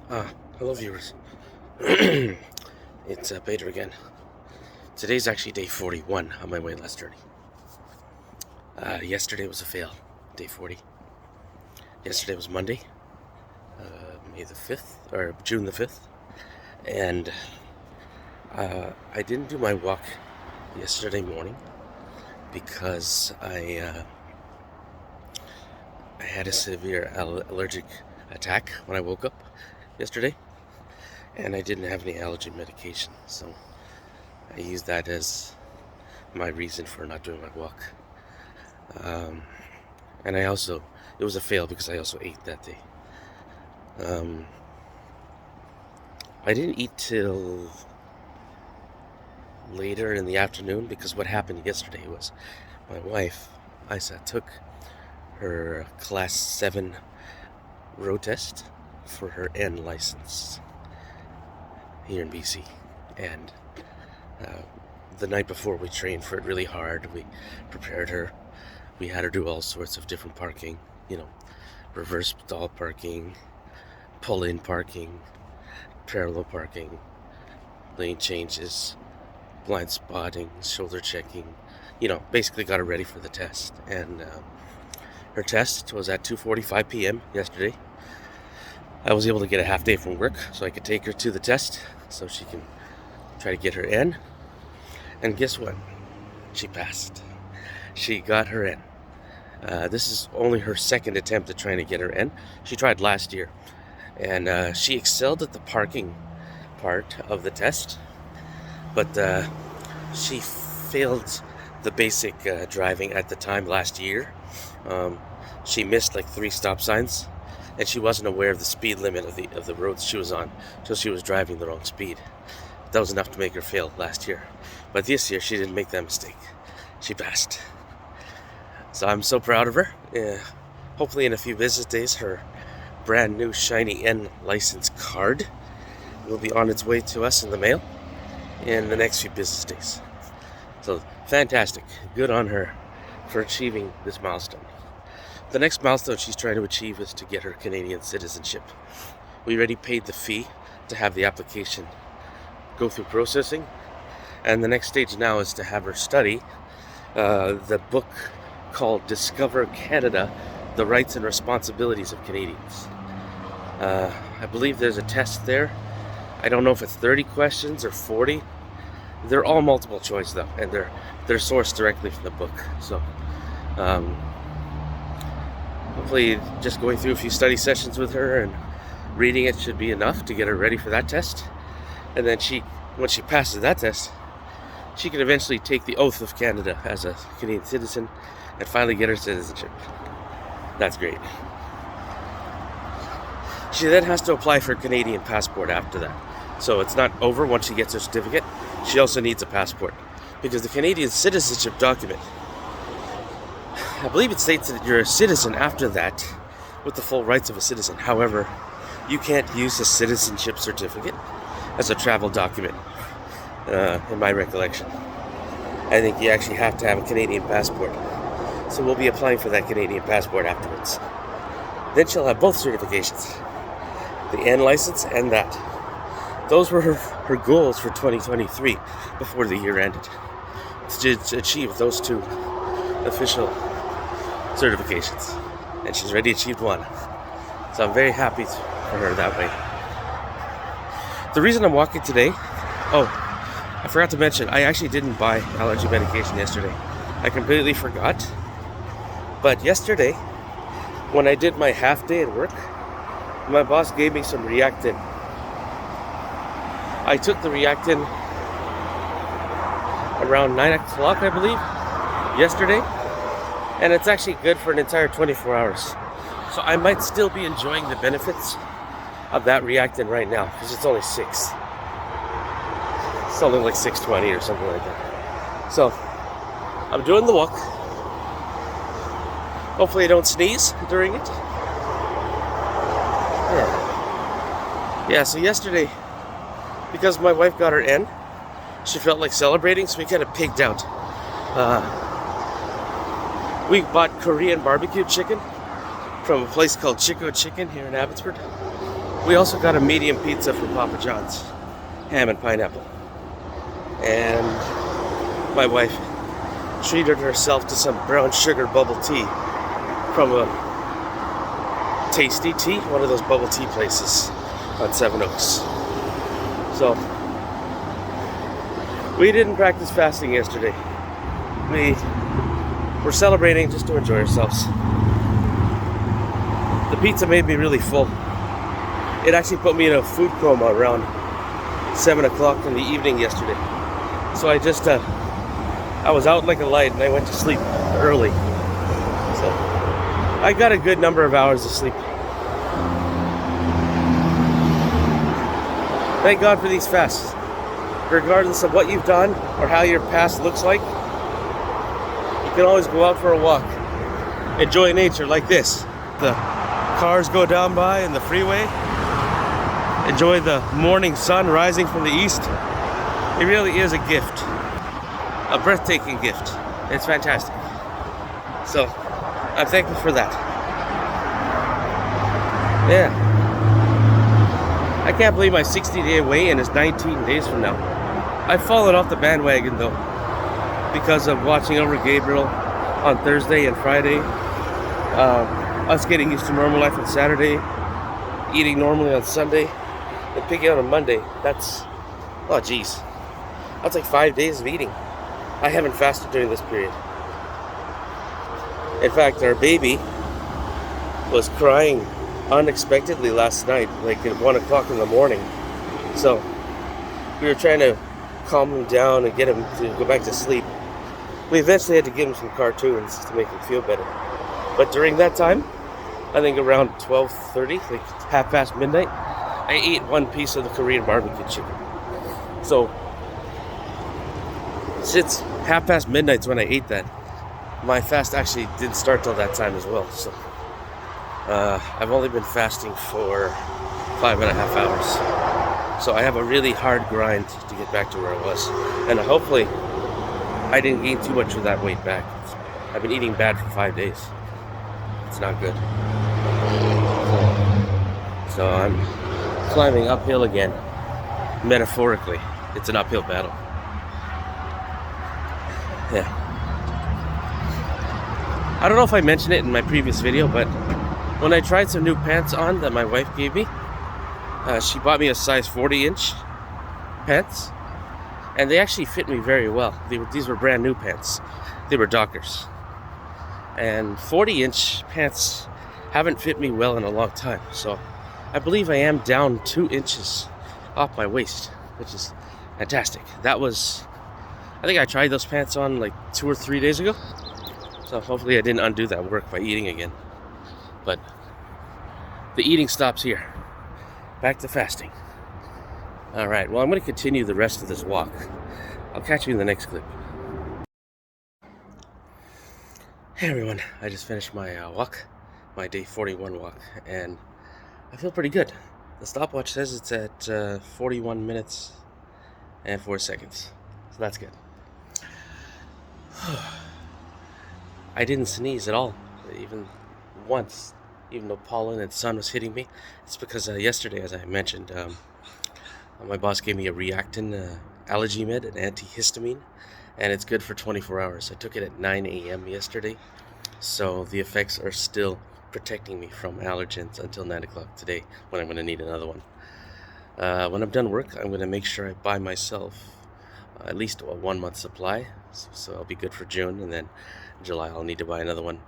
Hello viewers. It's Peter again. Today's actually day 41 on my weight loss journey. Yesterday was a fail, day 40. Yesterday was Monday, May the 5th, or June the 5th. And I didn't do my walk yesterday morning because I had a severe allergic attack when I woke up yesterday, and I didn't have any allergy medication, so I used that as my reason for not doing my walk. And it was a fail because I also ate that day. I didn't eat till later in the afternoon because what happened yesterday was my wife, Isa, took her Class 7 road test for her N license here in BC, and the night before we trained for it really hard. We prepared her. We had her do all sorts of different parking, reverse stall parking, pull-in parking, parallel parking, lane changes, blind spotting, shoulder checking, basically got her ready for the test. And her test was at 2:45 p.m. yesterday. I was able to get a half day from work so I could take her to the test so she can try to get her in. And guess what? She passed. She got her in. This is only her second attempt at trying to get her in. She tried last year, and she excelled at the parking part of the test, but she failed the basic driving at the time last year. She missed like 3 stop signs, and she wasn't aware of the speed limit of the roads she was on, so she was driving the wrong speed. That was enough to make her fail last year. But this year, she didn't make that mistake. She passed. So I'm so proud of her. Hopefully in a few business days, her brand new shiny N license card will be on its way to us in the mail in the next few business days. So fantastic. Good on her for achieving this milestone. The next milestone she's trying to achieve is to get her Canadian citizenship. We already paid the fee to have the application go through processing, and the next stage now is to have her study the book called Discover Canada, The Rights and Responsibilities of Canadians. I believe there's a test there. I don't know if it's 30 questions or 40. They're all multiple choice though, and they're sourced directly from the book. So hopefully just going through a few study sessions with her and reading it should be enough to get her ready for that test. And then once she passes that test, she can eventually take the oath of Canada as a Canadian citizen and finally get her citizenship. That's great. She then has to apply for a Canadian passport after that. So it's not over once she gets her certificate. She also needs a passport, because the Canadian citizenship document, I believe it states that you're a citizen after that with the full rights of a citizen. However, you can't use a citizenship certificate as a travel document, in my recollection. I think you actually have to have a Canadian passport. So we'll be applying for that Canadian passport afterwards. Then she'll have both certifications, the N license and that. Those were her goals for 2023 before the year ended, to achieve those 2 official certifications. And she's already achieved 1. So I'm very happy for her that way. The reason I'm walking today, I forgot to mention, I actually didn't buy allergy medication yesterday. I completely forgot. But yesterday, when I did my half day at work, my boss gave me some Reactin. I took the Reactin around 9 o'clock, I believe, yesterday. And it's actually good for an entire 24 hours. So I might still be enjoying the benefits of that Reactin right now, because it's only 6. Something like 6:20 or something like that. So I'm doing the walk. Hopefully I don't sneeze during it. Yeah, so yesterday, because my wife got her N, she felt like celebrating, so we kind of pigged out. We bought Korean barbecue chicken from a place called Chico Chicken here in Abbotsford. We also got a medium pizza from Papa John's, ham and pineapple. And my wife treated herself to some brown sugar bubble tea from a Tasty Tea, one of those bubble tea places on Seven Oaks. So, we didn't practice fasting yesterday. We were celebrating just to enjoy ourselves. The pizza made me really full. It actually put me in a food coma around 7 o'clock in the evening yesterday. So I was out like a light and I went to sleep early. So I got a good number of hours of sleep. Thank God for these fasts. Regardless of what you've done or how your past looks like, you can always go out for a walk. Enjoy nature like this. The cars go down by in the freeway. Enjoy the morning sun rising from the east. It really is a gift. A breathtaking gift. It's fantastic. So, I'm thankful for that. Yeah. I can't believe my 60-day weigh-in is 19 days from now. I've fallen off the bandwagon though, because of watching over Gabriel on Thursday and Friday. Us getting used to normal life on Saturday, eating normally on Sunday, and picking out on Monday. That's, oh geez. That's like 5 days of eating. I haven't fasted during this period. In fact, our baby was crying unexpectedly last night, like at 1 o'clock in the morning. So we were trying to calm him down and get him to go back to sleep. We eventually had to give him some cartoons to make him feel better. But during that time, I think around 12:30, like half past midnight, I ate one piece of the Korean barbecue chicken. So since half past midnight's when I ate that, my fast actually didn't start till that time as well. So I've only been fasting for 5.5 hours. So I have a really hard grind to get back to where I was. And hopefully I didn't gain too much of that weight back. I've been eating bad for 5 days. It's not good. So I'm climbing uphill again. Metaphorically, it's an uphill battle. Yeah. I don't know if I mentioned it in my previous video, but when I tried some new pants on that my wife gave me, she bought me a size 40-inch pants, and they actually fit me very well. These were brand new pants. They were Dockers. And 40-inch pants haven't fit me well in a long time. So I believe I am down 2 inches off my waist, which is fantastic. I think I tried those pants on like 2 or 3 days ago. So hopefully I didn't undo that work by eating again. But the eating stops here. Back to fasting. Alright, well I'm going to continue the rest of this walk. I'll catch you in the next clip. Hey everyone, I just finished my walk, my day 41 walk, and I feel pretty good. The stopwatch says it's at 41 minutes and 4 seconds, so that's good. I didn't sneeze at all, even once, even though pollen and sun was hitting me. It's because yesterday, as I mentioned, my boss gave me a Reactin allergy med, an antihistamine, and it's good for 24 hours. I took it at 9 a.m. yesterday, so the effects are still protecting me from allergens until 9 o'clock today, when I'm going to need another one. When I'm done work, I'm going to make sure I buy myself at least a 1 month supply, so I'll be good for June, and then July I'll need to buy another one.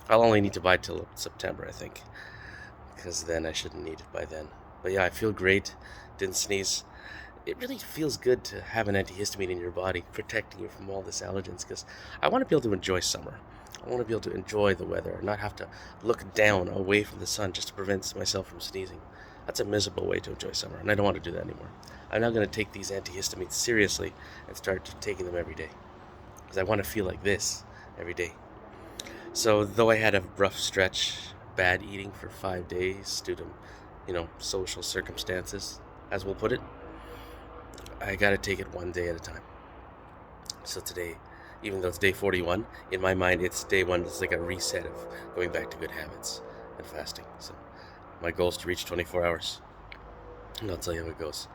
I'll only need to buy till September, I think, because then I shouldn't need it by then. But yeah, I feel great, didn't sneeze. It really feels good to have an antihistamine in your body protecting you from all this allergens, because I want to be able to enjoy summer. I want to be able to enjoy the weather and not have to look down away from the sun just to prevent myself from sneezing. That's a miserable way to enjoy summer, and I don't want to do that anymore. I'm now going to take these antihistamines seriously and start taking them every day, because I want to feel like this every day. So though I had a rough stretch, bad eating for 5 days due to, social circumstances, as we'll put it, I gotta take it one day at a time. So today, even though it's day 41, in my mind it's day 1. It's like a reset of going back to good habits and fasting. So my goal is to reach 24 hours. and I'll tell you how it goes.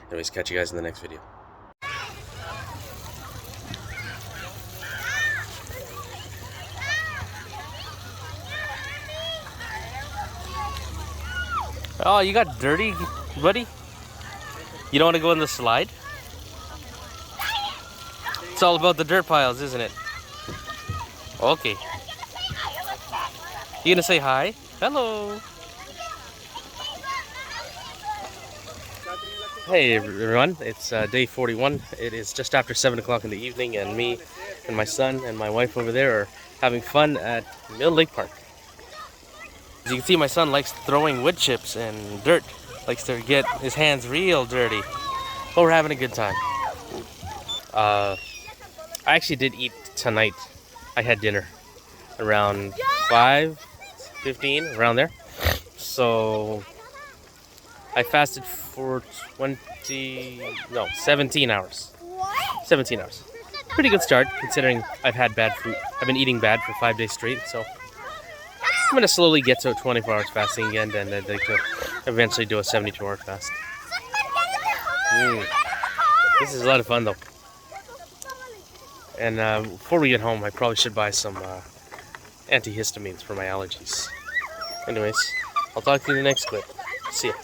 Anyways, catch you guys in the next video. Oh, you got dirty, buddy? You don't want to go in the slide? It's all about the dirt piles, isn't it? Okay. You gonna say hi? Hello. Hey everyone, it's day 41. It is just after 7 o'clock in the evening, and me and my son and my wife over there are having fun at Mill Lake Park. As you can see, my son likes throwing wood chips and dirt. Likes to get his hands real dirty. But we're having a good time. I actually did eat tonight. I had dinner around 5:15, around there. So I fasted for 17 hours. 17 hours. Pretty good start considering I've had bad food. I've been eating bad for 5 days straight, so I'm gonna slowly get to 24 hours fasting again, and then they could eventually do a 72-hour fast. This is a lot of fun though. And before we get home, I probably should buy some antihistamines for my allergies. Anyways, I'll talk to you in the next clip. See ya.